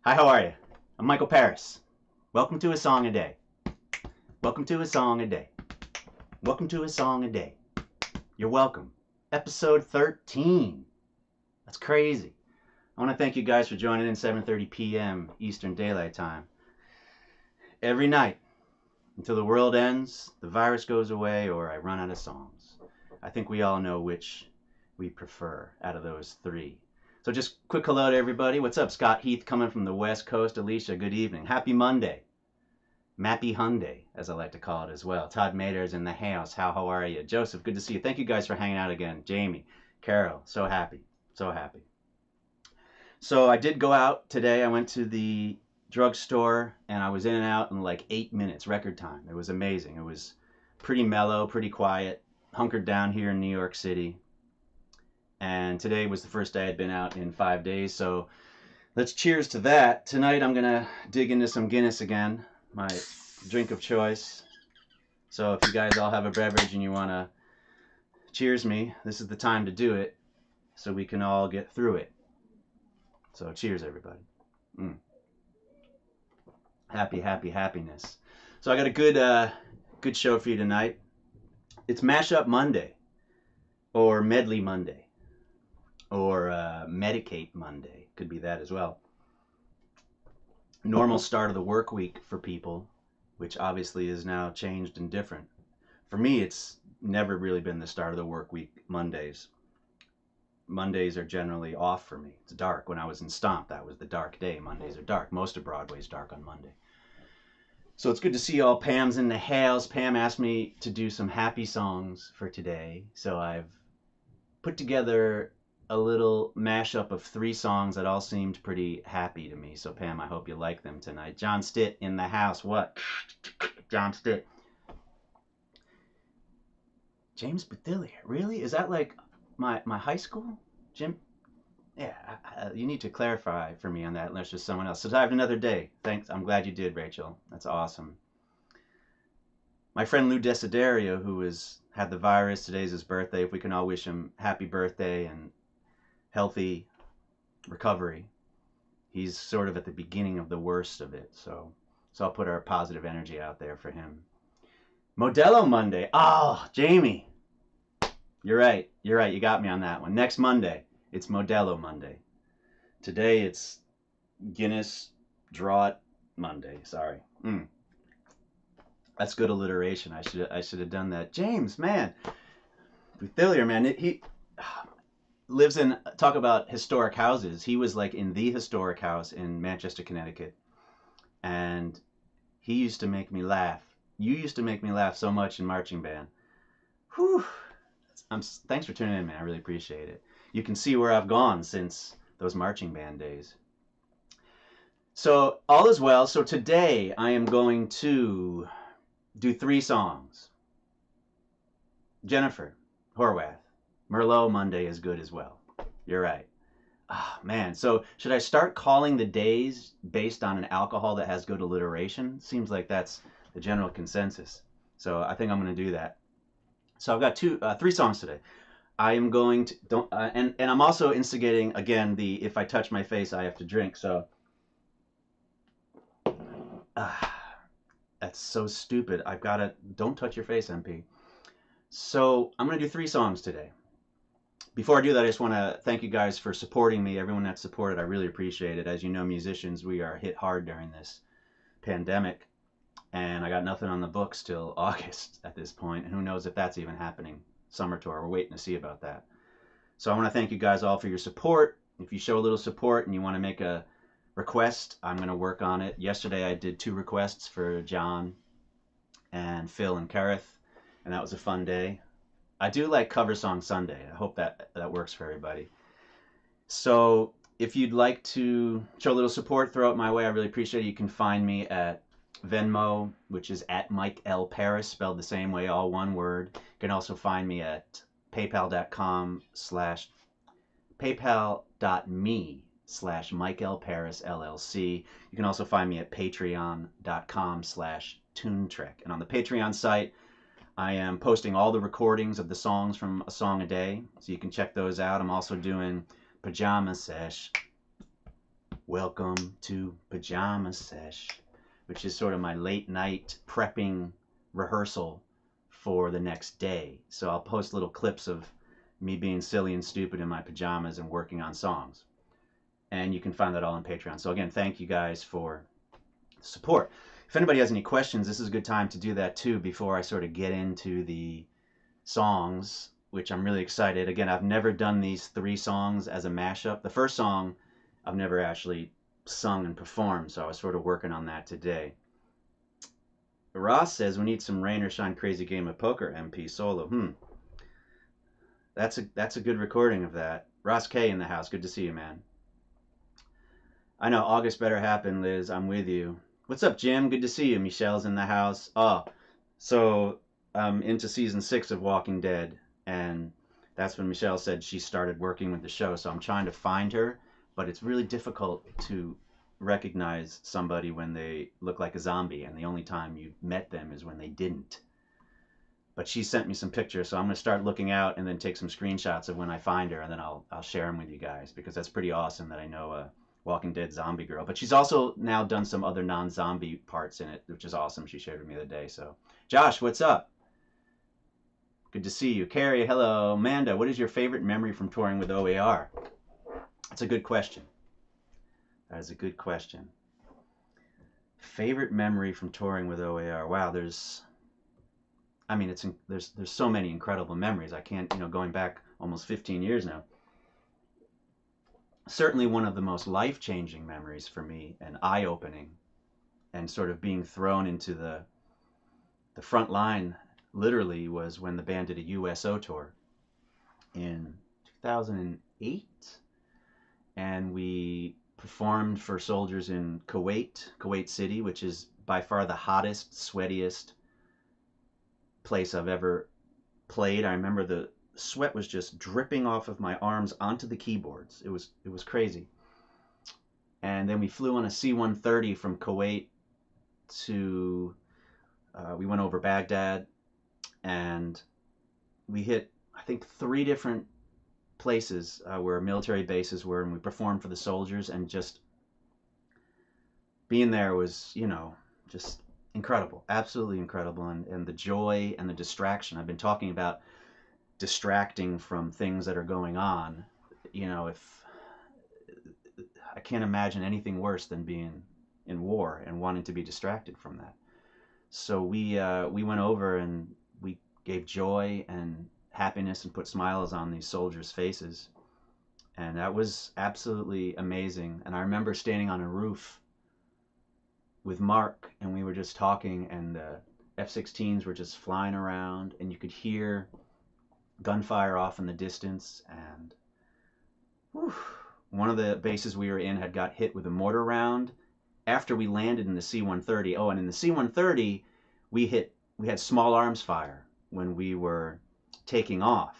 Hi, how are you? I'm MikelParis. Welcome to a song a day. Welcome to a song a day. Welcome to a song a day. You're welcome. Episode 13. That's crazy. I want to thank you guys for joining in 7:30 p.m. Eastern Daylight Time. Every night until the world ends, the virus goes away, or I run out of songs. I think we all know which we prefer out of those three. So just quick hello to everybody. What's up? Scott Heath coming from the West Coast. Alicia, good evening. Happy Monday. Mappy Hyundai, as I like to call it as well. Todd Mader's in the house. How are you? Joseph, good to see you. Thank you guys for hanging out again. Jamie, Carol, so happy. So happy. So I did go out today. I went to the drugstore and I was in and out in like 8 minutes, record time. It was amazing. It was pretty mellow, pretty quiet, hunkered down here in New York City. And today was the first day I'd been out in 5 days, so let's cheers to that. Tonight I'm gonna dig into some Guinness again, my drink of choice. So if you guys all have a beverage and you wanna cheers me, this is the time to do it so we can all get through it. So cheers, everybody. Happiness. So I got a good show for you tonight. It's Mashup Monday, or Medley Monday, or Medicate Monday. Could be that as well. Normal start of the work week for people, which obviously is now changed and different. For me, it's never really been the start of the work week, Mondays. Mondays are generally off for me. It's dark. When I was in Stomp, that was the dark day. Mondays are dark. Most of Broadway's dark on Monday. So it's good to see all. Pam's in the house. Pam asked me to do some happy songs for today. So I've put together a little mashup of 3 songs that all seemed pretty happy to me. So Pam, I hope you like them tonight. John Stitt in the house. What? John Stitt. James Bethillier. Really? Is that like my high school? Jim? Yeah, you need to clarify for me on that unless there's someone else. Survived another day. Thanks. I'm glad you did, Rachel. That's awesome. My friend Lou Desiderio, who had the virus, today's his birthday. If we can all wish him happy birthday and healthy recovery. He's sort of at the beginning of the worst of it, so I'll put our positive energy out there for him. Modelo Monday. Oh, Jamie. You're right. You got me on that one. Next Monday, it's Modelo Monday. Today, it's Guinness Draught Monday. Sorry. That's good alliteration. I should have done that. James, man. Bethillier, man. He lives in, talk about historic houses. He was like in the historic house in Manchester, Connecticut. And he used to make me laugh. You used to make me laugh so much in marching band. Whew. Thanks for tuning in, man. I really appreciate it. You can see where I've gone since those marching band days. So all is well. So today I am going to do 3 songs. Jennifer Horwath. Merlot Monday is good as well. You're right. Ah, man. So should I start calling the days based on an alcohol that has good alliteration? Seems like that's the general consensus. So I think I'm going to do that. So I've got 3 songs today. I am going to and I'm also instigating again the if I touch my face I have to drink. So that's so stupid. I've got to don't touch your face, MP. So I'm going to do 3 songs today. Before I do that, I just want to thank you guys for supporting me. Everyone that's supported, I really appreciate it. As you know, musicians, we are hit hard during this pandemic. And I got nothing on the books till August at this point. And who knows if that's even happening. Summer tour, we're waiting to see about that. So I want to thank you guys all for your support. If you show a little support and you want to make a request, I'm going to work on it. Yesterday I did 2 requests for John and Phil and Kareth. And that was a fun day. I do like Cover Song Sunday. I hope that works for everybody. So if you'd like to show a little support, throw it my way. I really appreciate it. You can find me at VENMO, which is at MikelParis, spelled the same way, all one word. You can also find me at paypal.me/MikelParisLLC. You can also find me at patreon.com/TuneTrek. And on the Patreon site, I am posting all the recordings of the songs from A Song a Day, so you can check those out. I'm also doing Pajama Sesh Welcome to Pajama Sesh, which is sort of my late night prepping rehearsal for the next day. So I'll post little clips of me being silly and stupid in my pajamas and working on songs. And you can find that all on Patreon. So again, thank you guys for the support. If anybody has any questions, this is a good time to do that too before I sort of get into the songs, which I'm really excited. Again, I've never done these 3 songs as a mashup. The first song I've never actually sung and performed, so I was sort of working on that today. Ross says, we need some Rain or Shine Crazy Game of Poker MP solo. That's a good recording of that. Ross K in the house. Good to see you, man. I know August better happen, Liz. I'm with you. What's up, Jim? Good to see you. Michelle's in the house. Oh, so I'm into season 6 of Walking Dead, and that's when Michelle said she started working with the show. So I'm trying to find her, but it's really difficult to recognize somebody when they look like a zombie, and the only time you met them is when they didn't. But she sent me some pictures, so I'm going to start looking out and then take some screenshots of when I find her, and then I'll share them with you guys, because that's pretty awesome that I know a Walking Dead zombie girl. But she's also now done some other non-zombie parts in it, which is awesome. She shared with me the other day. So, Josh, what's up? Good to see you. Carrie, hello. Amanda, what is your favorite memory from touring with OAR? That's a good question. That is a good question. Favorite memory from touring with OAR? Wow, there's so many incredible memories. I can't, going back almost 15 years now. Certainly one of the most life-changing memories for me, and eye-opening, and sort of being thrown into the front line, literally, was when the band did a USO tour in 2008, and we performed for soldiers in Kuwait City, which is by far the hottest, sweatiest place I've ever played. I remember the sweat was just dripping off of my arms onto the keyboards. It was crazy. And then we flew on a C-130 from Kuwait to we went over Baghdad, and we hit, I think, 3 different places where military bases were, and we performed for the soldiers, and just being there was, just incredible, absolutely incredible. And the joy and the distraction. I've been talking about distracting from things that are going on. If I can't imagine anything worse than being in war and wanting to be distracted from that. So we went over and we gave joy and happiness and put smiles on these soldiers' faces, and that was absolutely amazing. And I remember standing on a roof with Mark, and we were just talking, and the F-16s were just flying around, and you could hear gunfire off in the distance. And one of the bases we were in had got hit with a mortar round after we landed in the C-130. Oh, and in the C-130 we had small arms fire when we were taking off.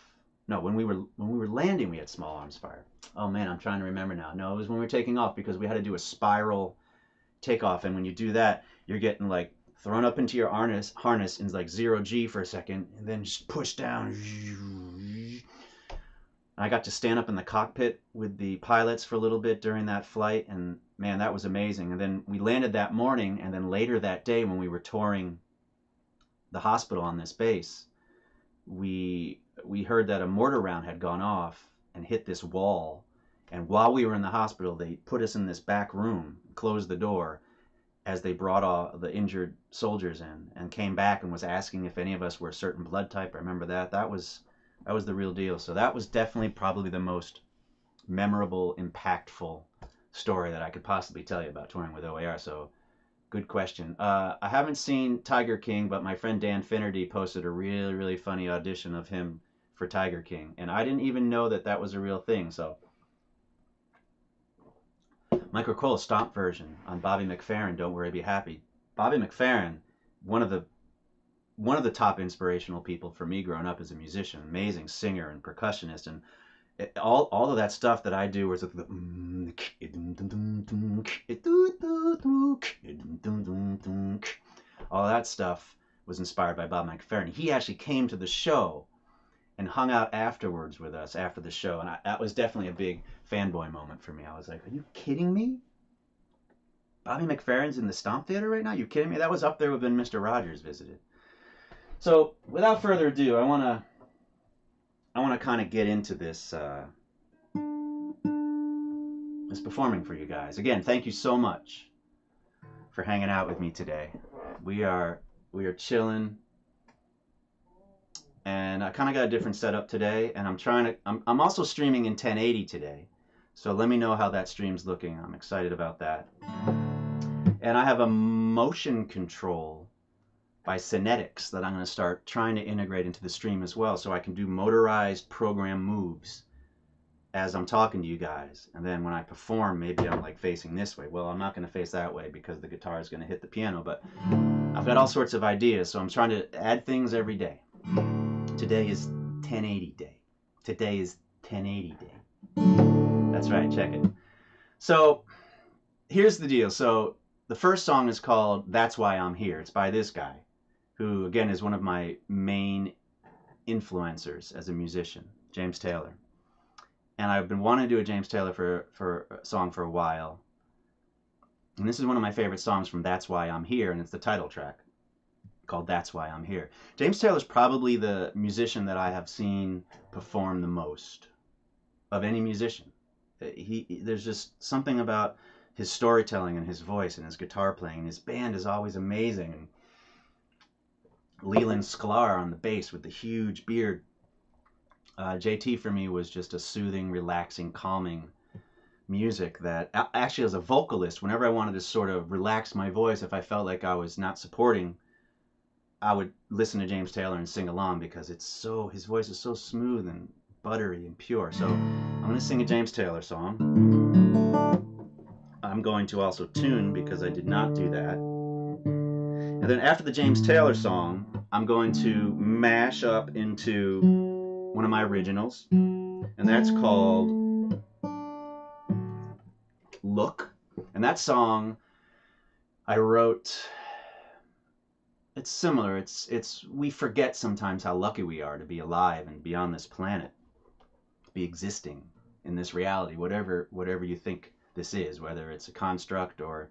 No, when we were landing we had small arms fire. Oh man, I'm trying to remember now. No, it was when we were taking off, because we had to do a spiral takeoff, and when you do that, you're getting like thrown up into your harness in like 0G for a second, and then just push down. I got to stand up in the cockpit with the pilots for a little bit during that flight, and man, that was amazing. And then we landed that morning, and then later that day when we were touring the hospital on this base, we heard that a mortar round had gone off and hit this wall. And while we were in the hospital, they put us in this back room, closed the door, as they brought all the injured soldiers in, and came back and was asking if any of us were a certain blood type. I remember that. That was the real deal. So that was definitely probably the most memorable, impactful story that I could possibly tell you about touring with OAR. So good question. I haven't seen Tiger King, but my friend Dan Finnerty posted a really, really funny audition of him for Tiger King, and I didn't even know that was a real thing. So Michael Cole stomp version on Bobby McFerrin, Don't Worry Be Happy. Bobby McFerrin, one of the top inspirational people for me growing up as a musician, amazing singer and percussionist, and all of that stuff that I do was the all that stuff was inspired by Bob McFerrin. He actually came to the show and hung out afterwards with us after the show, and that was definitely a big fanboy moment for me. I was like, are you kidding me? Bobby McFerrin's in the Stomp Theater right now? You kidding me? That was up there when Mr. Rogers visited. So without further ado, I wanna kind of get into this this performing for you guys. Again, thank you so much for hanging out with me today. We are chilling, and I kind of got a different setup today, and I'm also streaming in 1080 today. So let me know how that stream's looking. I'm excited about that. And I have a motion control by Cinetics that I'm going to start trying to integrate into the stream as well, so I can do motorized program moves as I'm talking to you guys. And then when I perform, maybe I'm like facing this way. Well, I'm not going to face that way because the guitar is going to hit the piano, but I've got all sorts of ideas, so I'm trying to add things every day. Today is 1080 day. Today is 1080 day. That's right, check it. So here's the deal. So the first song is called That's Why I'm Here. It's by this guy, who again is one of my main influencers as a musician, James Taylor. And I've been wanting to do a James Taylor for a song for a while. And this is one of my favorite songs from That's Why I'm Here, and it's the title track called That's Why I'm Here. James Taylor's probably the musician that I have seen perform the most of any musician. There's just something about his storytelling and his voice and his guitar playing, and his band is always amazing. And Leland Sklar on the bass with the huge beard. JT for me was just a soothing, relaxing, calming music that actually, as a vocalist, whenever I wanted to sort of relax my voice, if I felt like I was not supporting, I would listen to James Taylor and sing along, because his voice is so smooth and buttery and pure. So I'm going to sing a James Taylor song. I'm going to also tune, because I did not do that. And then after the James Taylor song, I'm going to mash up into one of my originals, and that's called Look. And that song I wrote, it's similar. It's we forget sometimes how lucky we are to be alive and be on this planet, to be existing in this reality, whatever you think this is, whether it's a construct or,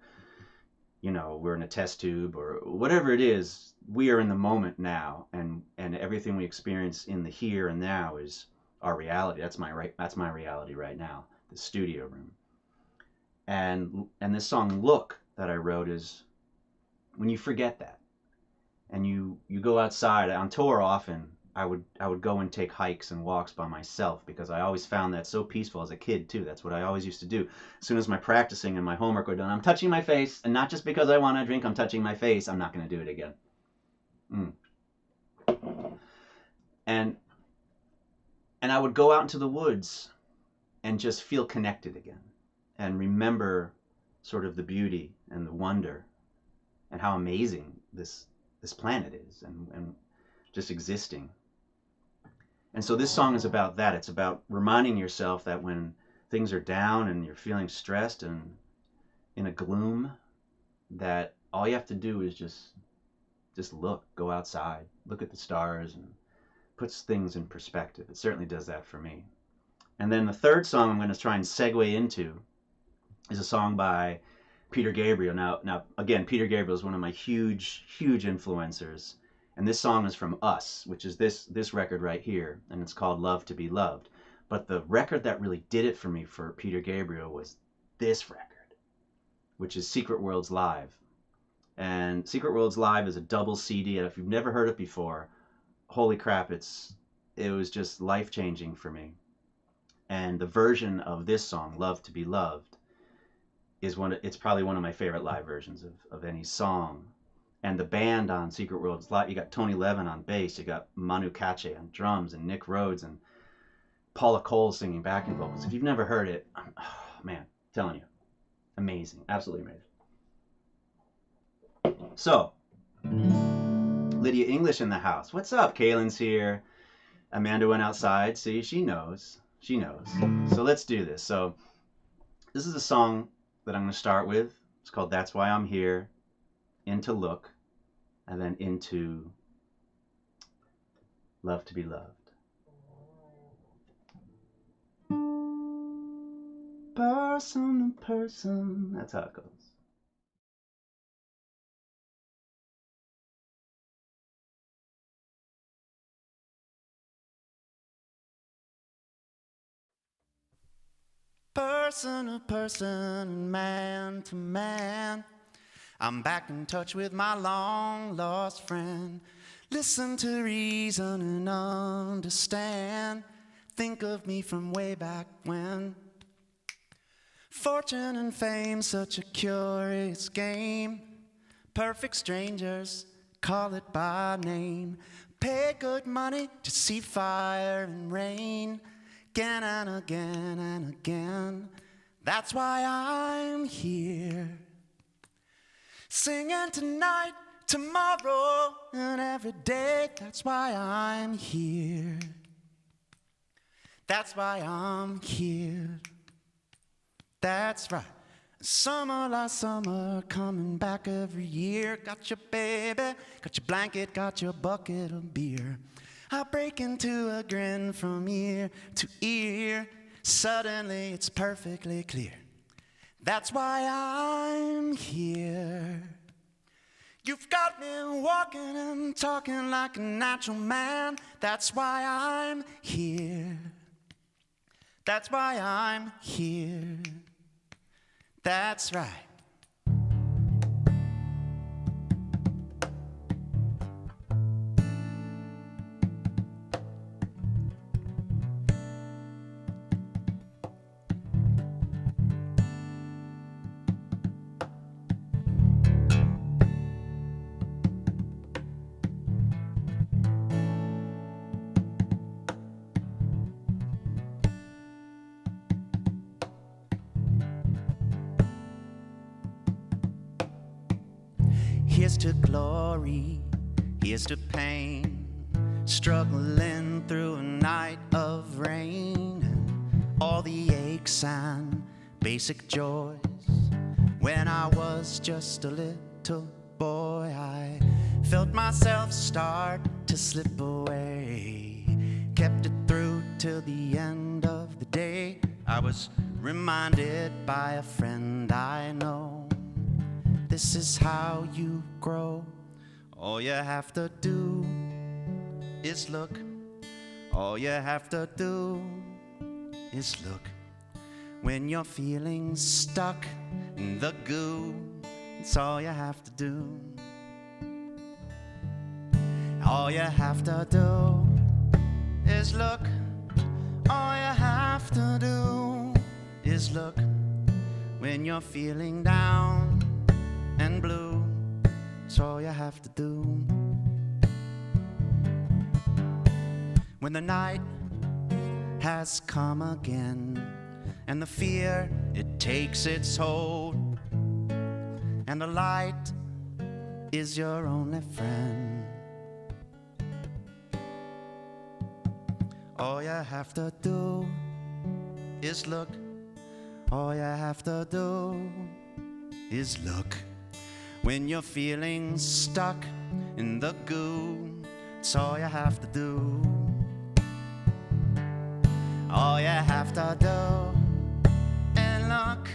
you know, we're in a test tube or whatever it is. We are in the moment now, and everything we experience in the here and now is our reality. That's my reality right now, the studio room. And this song Look that I wrote is when you forget that, and you go outside. On tour often I would go and take hikes and walks by myself, because I always found that so peaceful as a kid too. That's what I always used to do. As soon as my practicing and my homework were done, I'm touching my face, and not just because I want to drink, I'm touching my face. I'm not going to do it again. And I would go out into the woods and just feel connected again, and remember sort of the beauty and the wonder and how amazing this planet is, and just existing. And so this song is about that. It's about reminding yourself that when things are down and you're feeling stressed and in a gloom, that all you have to do is just look, go outside, look at the stars, and puts things in perspective. It certainly does that for me. And then the third song I'm going to try and segue into is a song by Peter Gabriel. Now again, Peter Gabriel is one of my huge influencers. And this song is from Us, which is this record right here, and it's called Love to Be Loved. But the record that really did it for me for Peter Gabriel was this record, which is Secret Worlds Live. And Secret Worlds Live is a double CD, and if you've never heard it before, holy crap, it was just life-changing for me. And the version of this song, Love to Be Loved, it's probably one of my favorite live versions of any song. And the band on Secret Worlds Live, you got Tony Levin on bass, you got Manu Katché on drums, and Nick Rhodes and Paula Cole singing backing vocals. If you've never heard it, oh, man, I'm telling you, amazing, absolutely amazing. So, Lydia English in the house. What's up? Kaylin's here. Amanda went outside. See, she knows. She knows. So let's do this. So this is a song that I'm going to start with. It's called That's Why I'm Here, into Look, and then into Love to Be Loved. Person to person. That's how it goes. person to person, man to man. I'm back in touch with my long-lost friend. Listen to reason and understand. Think of me from way back when. Fortune and fame, such a curious game. Perfect strangers, call it by name. Pay good money to see fire and rain. Again and again and again. That's why I'm here. Singing tonight, tomorrow, and every day. That's why I'm here. That's why I'm here. That's right. Summer, last summer, coming back every year. Got your baby, got your blanket, got your bucket of beer. I break into a grin from ear to ear. Suddenly it's perfectly clear. That's why I'm here. You've got me walking and talking like a natural man. That's why I'm here. That's why I'm here. That's right. Here's to glory, here's to pain, struggling through a night of rain, and all the aches and basic joys. When I was just a little boy, I felt myself start to slip away. Kept it through till the end of the day. I was reminded by a friend I know. This is how you grow. All you have to do is look. All you have to do is look. When you're feeling stuck in the goo, it's all you have to do. All you have to do is look. All you have to do is look. When you're feeling down and blue, it's all you have to do. When the night has come again, and the fear, it takes its hold, and the light is your only friend. All you have to do is look. All you have to do is look. When you're feeling stuck in the goo, it's all you have to do. All you have to do and look.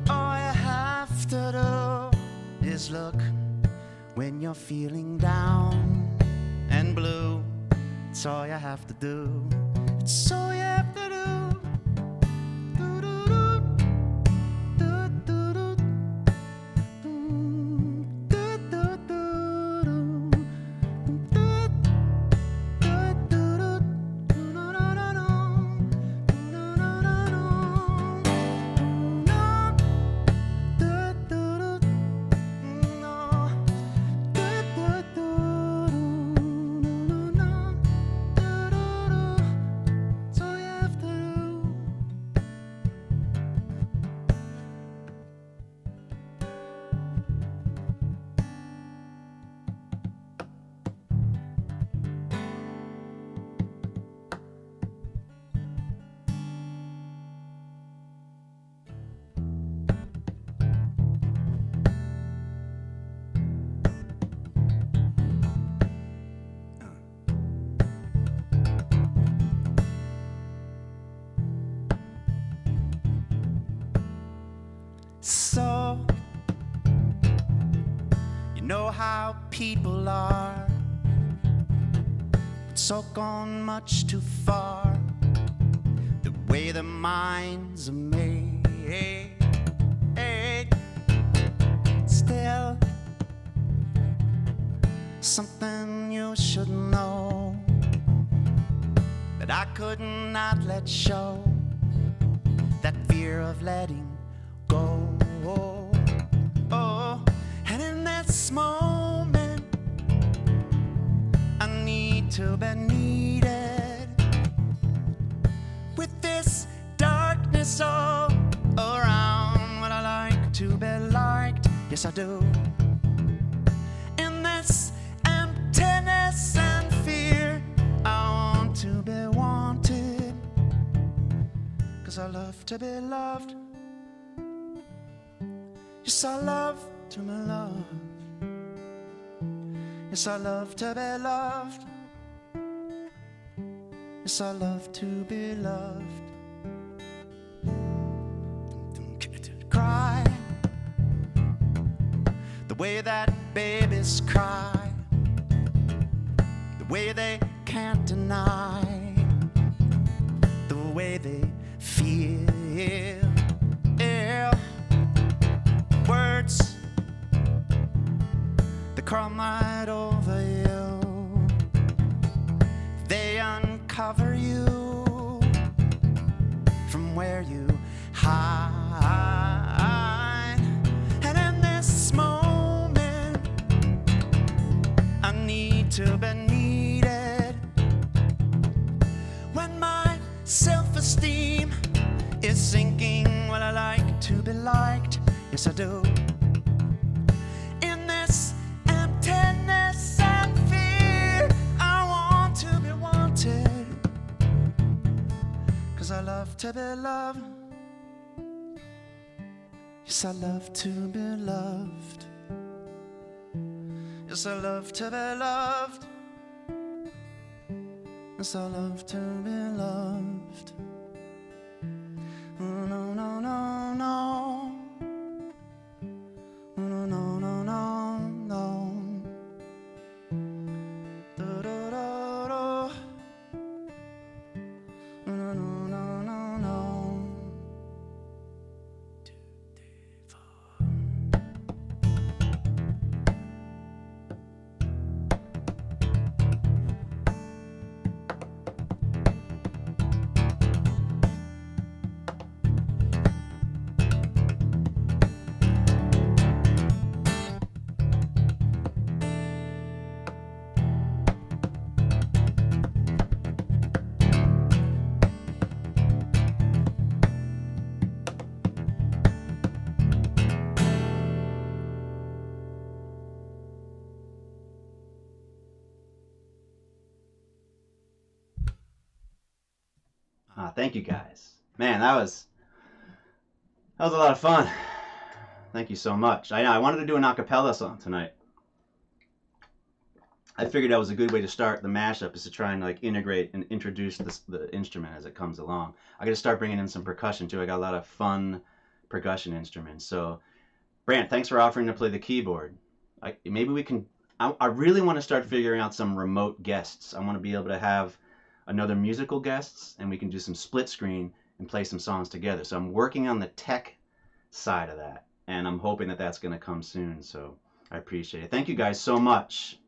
All you have to do is look. When you're feeling down and blue, it's all you have to do. It's all you have to do. So, you know how people are. It's all gone much too far. The way the minds are made. Still, something you should know that I could not let show, that fear of letting go. Oh, and in this moment I need to be needed with this darkness all around. What I like to be liked, yes I do. In this emptiness and fear, I want to be wanted, 'cause I love to be loved. Yes, I love to be loved. Yes, I love to be loved. Yes, I love to be loved. Cry the way that babies cry, the way they can't deny, the way they feel. Words that come right over you, they uncover you from where you hide. And in this moment I need to be needed. When my self-esteem is sinking, well, I like to be liked, yes I do. In this emptiness and fear, I want to be wanted, 'cause I love to be loved. Yes, I love to be loved. Yes, I love to be loved. Yes, I love to be loved. No, no, no, no. No, no, no, no, no. Do, do, do, do. No, no, no, no, no. 2, 3, 4. Thank you guys. Man, that was a lot of fun. Thank you so much. I wanted to do an a cappella song tonight. I figured that was a good way to start the mashup, is to try and like integrate and introduce the instrument as it comes along. I got to start bringing in some percussion too. I got a lot of fun percussion instruments. So, Brant, thanks for offering to play the keyboard. Maybe we can. I really want to start figuring out some remote guests. I want to be able to have another musical guests, and we can do some split screen and play some songs together. So I'm working on the tech side of that, and I'm hoping that that's going to come soon. So I appreciate it. Thank you guys so much.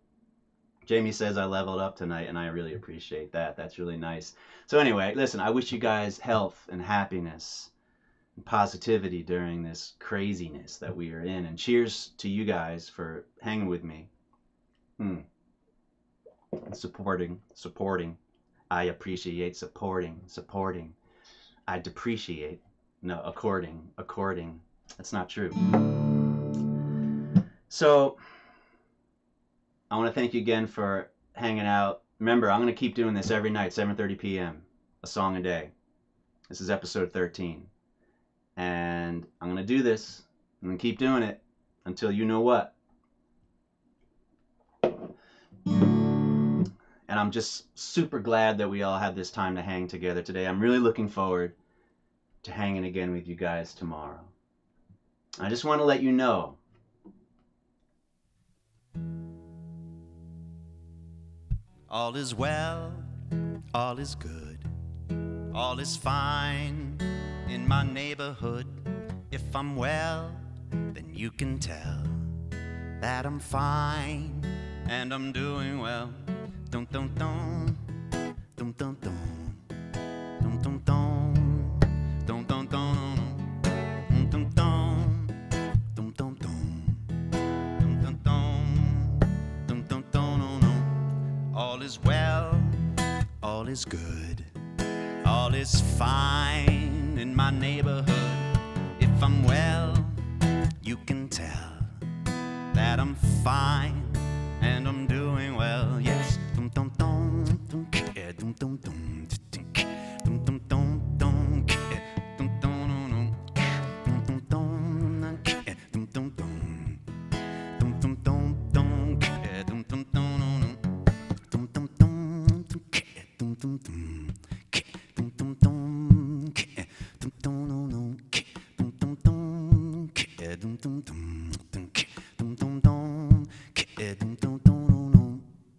Jamie says I leveled up tonight, and I really appreciate that. That's really nice. So anyway, listen, I wish you guys health and happiness and positivity during this craziness that we are in. And cheers to you guys for hanging with me. Supporting. I appreciate supporting. I depreciate. No, according. That's not true. So, I want to thank you again for hanging out. Remember, I'm going to keep doing this every night, 7:30 p.m., a song a day. This is episode 13. And I'm going to do this. I'm going to keep doing it until you know what. And I'm just super glad that we all had this time to hang together today. I'm really looking forward to hanging again with you guys tomorrow. I just want to let you know. All is well, all is good, All is fine in my neighborhood. If I'm well, then you can tell that I'm fine and I'm doing well. Dum dum dum, dum dum dum, dum dum dum, dum dum dum, dum dum dum, dum dum dum, dum dum dum, dum dum dum. All is well, all is good, all is fine in my neighborhood. If I'm well, you can tell that I'm fine and I'm doing well. Yes. Dum dum dum, dum dum dum dum, dum dum dum dum, dum dum dum, dum dum dum, dum dum dum, dum dum dum dum, dum dum dum, dum dum dum, dum dum dum. Dum dum dum.